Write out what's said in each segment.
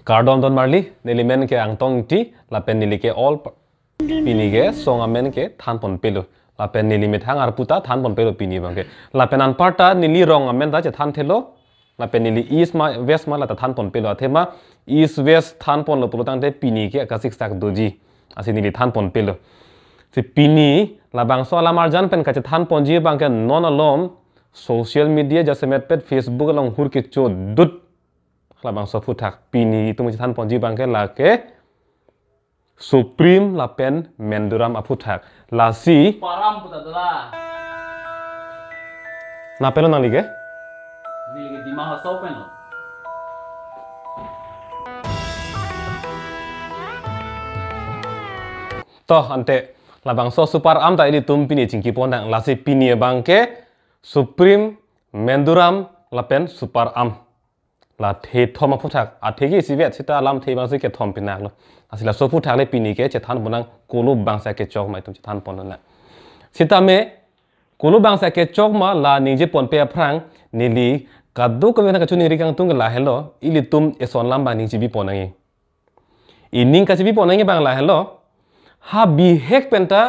Cardon don marli nilimen ke angtong ti lapen nilike all pinige songamen ke thanpon pelu lapen nilimit hangar puta thanpon pelu pini bangke lapen anparta nili rong amen da che than thelo lapen nili east ma west ma la ta thanpon pelu athema east west thanpon lo pulutang te pini ke ka sik sak doji asi nili thanpon pelu si pini labang so alamar jan pen ka che thanpon ji bangke non alom social media jase met pet facebook long hur ke cho dut labang so putak pini tung che thanpon ji bangke la ke Supreme lapen menduram aputak lasi param puta dala na pelo nang lige nilike dima hasau peno to ante labang so super am ta ili tum pini chingki pondang lasi pini bangke Supreme menduram lapen super am la the thom aputak athegi sivet sita lam the bang se ke thom pinak lo asila so putak le pini ke che than bonang kolu bangsa ke chok mai tum che than pon na sita me kolu bangsa ke chok ma la nije pon pe phrang nili kaddu ko na ka chuni ri kang tung la hello ili tum eson lam ba ning chi bi ponangi ining ka chi bi ponangi bang la hello ha bi hek penta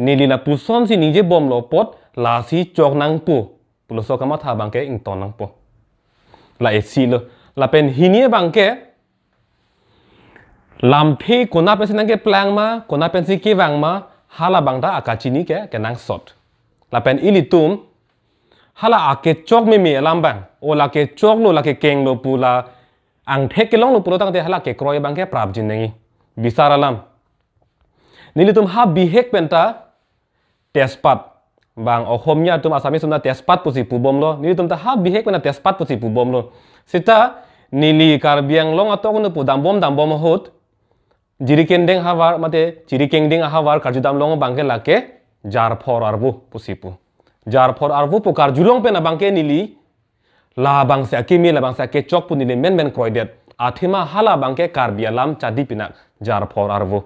nili na puson si nije bom lo pot la si chok nang pu pulo so kama tha bangke ing ton nang po la esilo la pen hinie bangke lam phi kona pen sinang ke plang ma kona pen si ke wang ma hala bangda akachini ke nang sot la pen ilitum hala ake chok me lam bang o la ke chok lo la ke keng lo pula ang thek ke long lo pulo tang te hala ke kroy bang ke prap jin nengi bisara lam nilitum ha bihek penta tespat bang ohomnya tum asami sumna tespat pusi pubom lo nilitum ta ha bihek penta tespat pusi pubom lo sita nili karbiang long atok no pu dambom hot jirikendeng hawar mate jirikendeng hawar karjudam long bangke lake jar for arbu pusipu jar for arbu pu karjulong pe na bangke nili la bangse akimi la bangse ke chok pu nili men kroidet athima hala bangke karbialam chadi pinak jar for arbu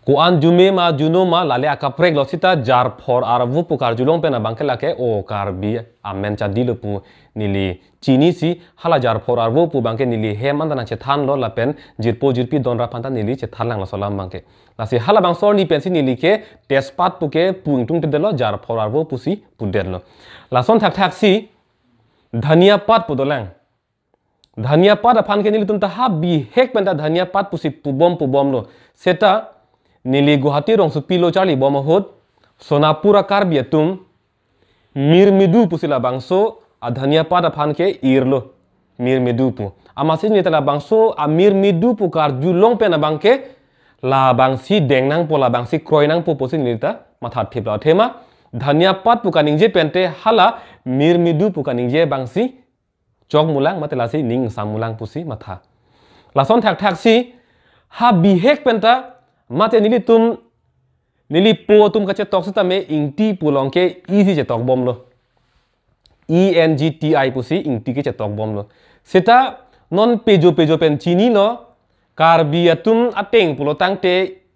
ku an jume ma juno ma lale akaprek lo sita jar for arbu pu karjulong pe na bangke lake o karbi amen chadi lo pu nili chini si hala jar for arbu pu bangke nili hem andana che than lo lapen jirpi donra phanta nili che thalang lo solam bangke lasi hala bang sor ni pensi nili ke tespat pu ke puing tung te lo jar for arbu pu si pu der lo lason thak si dhania pat pu dolang dhania pat aphan ke nili tum ta ha bi hek penta dhania pat pu si pu bom lo seta nili guhati rong su pilo charli bom hot sonapura karbi tum mirmidu pusila bangso adhania pada phan ke irlo mir medupu amasi ni tala bangso amir medupu kar julong pe na bangke la bangsi dengnang pola bangsi kroinang po posin nita matha thipla thema dhania pat puka ningje pente hala mir medupu ka ningje bangsi chok mulang matela si ning samulang pusi matha lason thak si ha bihek penta mate nili po tum ka che tok sita me ingti pulong ke easy che tok bom lo ENGTI pusi ingti ke cetok bom lo seta non pejo pen chini lo karbiatum ateng pulotang te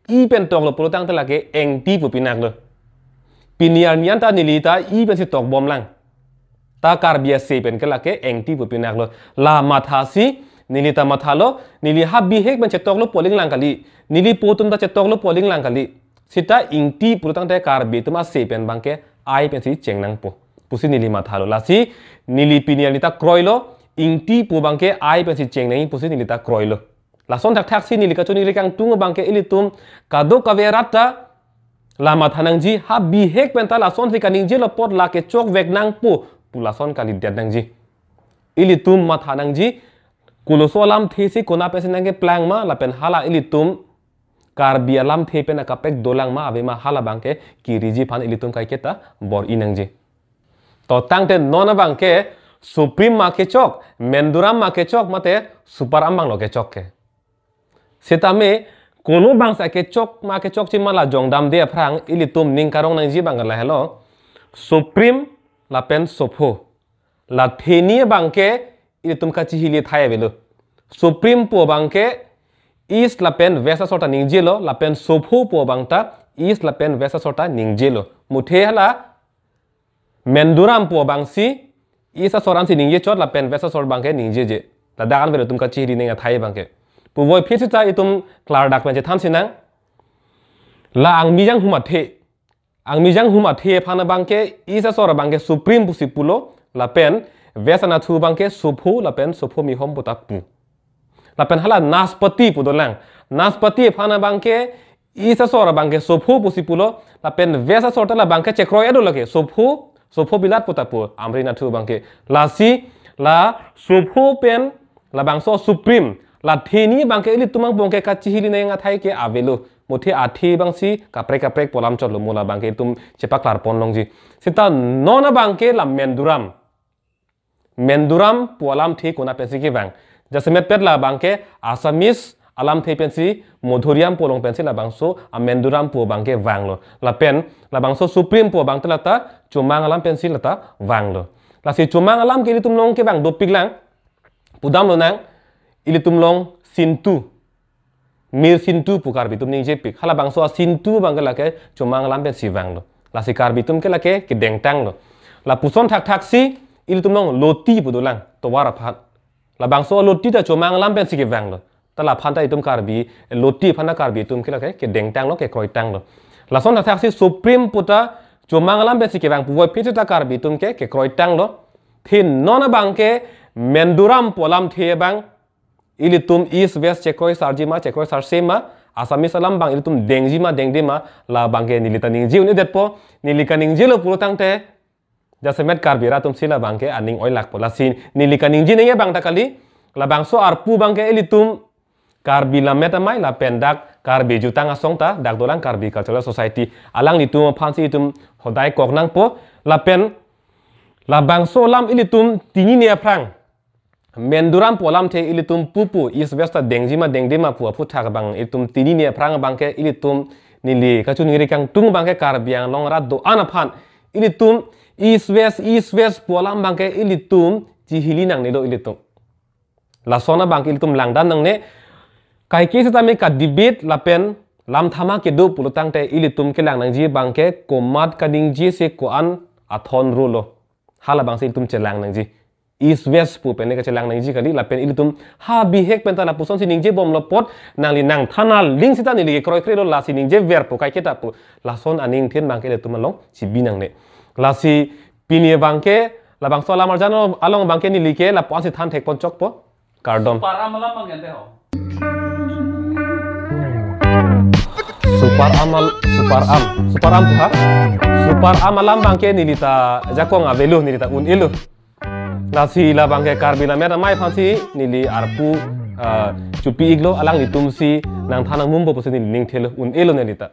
I pen tok lo pulotang te lake engti pu pinak lo pinian nianta nilita I pen si tok bom lang ta karbia se pen ke lake engti pu pinak lo la mathasi nilita mathalo nili habbi hek pen cetok lo poling lang kali nili potum ta cetok lo poling lang kali seta ingti pulotang te karbiatum a se pen bangke ai pen si chengnang po pusi nili mathalo lasi nili pinial nita kroilo ingti pu bangke ai pensi cheng nei pusi nili ta kroilo lason thak si nili ka chuni kang tung bangke ilitum kado kaverata lama thanang ji ha bi hek penta lason fi kaning je lo pot la ke chok vek nang pu lason kali det nang ji ilitum mathanang ji kulosolam thesi kona pesi nang ke plang ma la pen hala ilitum karbialam the pen akapek dolang ma ave ma hala bangke kiriji phan ilitum kai keta bor inang ji to tangte nona bangke Supreme ma ke chok menduram ma ke chok mate super ambang lo ke chok ke setame kono bangsa ke chok ma ke chok chimala jongdam de phrang ilitum ning karong nang ji bangala hello Supreme la pen sopho la theni bangke ilitum ka chi hili thai belo Supreme po bangke east la pen west sota ning jelo la pen sopho po bangta east la pen west sota ning jelo muthe hala menduram po bangsi isa soran si ningje chot la pen vesa sor bangke ningje je la dagan velo tum ka chiri ninga thai bangke ปูไว้พิจิตรอีตุมกลาดักเป็นจะทำสินังละอังมียังหุมาเทอังมียังหุมาเทพานาบังเกอีสสอระบังเกสุพรีมปุสิปุโลละเป็นเวสนาทูบังเกสุพูละเป็นสุพูมีหอมปุตักปูละเป็นฮัลนาสปติปุดลังนาสปติพานาบังเกอีสสอระบังเกสุพูปุสิปุโลละเป็นเวสสอระบังเกเชครอยอดุละเกสุพูบิลัดปุตักปูอัมรินาทูบังเกลาซีลาสุพูเป็นละบังโซสุพรีมละเทนี้บังเกลิตุมังบงเกกัจจิฮิลิเนงาไทยเกอาเวโลมุทีอาทีบังซีกับเปรกปอลามจอดลมูลาบังเกตุมเชปักลาร์ปอนลงจีสิตานอนาบังเกลาเมนดูรัมปอลามทีกุนาเป็นสิกิวังจะสมัยเป็ดลาบังเกอาซามิสอลามทีเป็นสิมูทูริยัมปอลงเป็นสิลาบังโซอเมนดูรัมปอบังเกวังโลลาเป็นลาบังโซสุพรีมปอบังตละตาจุมังอลามเป็นสิละตาวังโลลาสิจุมังอลามเกลิตุมลงเกวังดูปิกลังปุดามโลนังอิลิตุมลงซินตูมีสินตูปุการบิตุมนิงเจปิกฮัลบังโซสินตูบังเกลาเกจุมังลามเป็นสีวังโลลาสิการบิตุมเกลาเกกิเดงตังโลลาปุซอนทักซีอิลิตุมลงโลตีปุดุลังตัววาระพัดลาบังโซโลตีแต่จุมังลามเป็นสีกิวังโลแต่ลาพันตาอิตุมการบิโลตีพันตาการบิตุมเกลาเกกิเดงตังโลเกคอยตังโลลาซอนทักซีสุพรีมปุตตาจุมังลามเป็นสีกิวังปุวยพิจิตรการบิตุมเกคอยตังโลทินนอนบังเกเมนดูรัมปอลามเทบังอิลิตุมอีสเวสเชคอยซาร์จิมาเชคอยซาร์เซมาอาสามิสลามบังอิลิตุมเดงจิมาเดงเดมาลาบังเกนิลิตานิงจิวนี่เด็ดปอนิลิกานิงจิโลปุโรตังเตจะเสม็ดการบิราตุมศิลาบังเกอันนิงออยลักปอลาซินนิลิกานิงจินี่บังตะกาลีลาบังโซอาร์ปูบังเกอิลิตุมการบิลาเมตาไมลาเป็นดักการบิจุตังอาสงตาดักโดลังการบิคัลเจอร์โซไซตี้อาลังลิตุมพันซีอิตุมฮอดายกอกนังปอลาเป็นลาบังโซลามอิลิตุมตินีเนียพรังเมนดูรัมปอลามเทอิลิตุมปูอิสเวสตาเดงจิมาเดงเดมาปัวพุทธากบังอิลิตุมตินีเนียพรังบังเกอิลิตุมนิลีกัจจุนิริกังตุงบังเกการบิยังลองรัดโดอานาพันอิลิตุมอีสเวสปอลามบังเกอิลิตุมจิฮิลินังเนโดอิลิตุมลาโซนาบังอิลิตุมลังดันนังเนไกกิสตามิกัดดิบิดลาเป็นลามธรรมะเกดูปุลตังเตอิลิตุมเกลังนังจีบังเกโกมัดกัดิงจีเซโกอันอัทอนรูโลฮาลาบังซิอิลิตุมเจลังนังจีEast West pu pen ne ka chelang nang ji kali la pen ilitum ha bi hek pen ta la puson si ning je bom lo pot nang li nang thanal ling sita ni li kroi kre lo la si ning je ver pu kai keta pu la son aning thin bang ke le tum long si bi nang ne la si pinie bang ke la bang so la mar jano along bang ke ni li ke la pon si than thek pon chok po cardom Para malam bang ente ho. super am tu ha super am alam bang ke ni li ta jakong avelu ni li ta un ilu nasi la bangke karbila mera mai phansi nili arpu cupi iglo alang ni tumsi nang thanang mumbo posini ning thelo un elo ne lita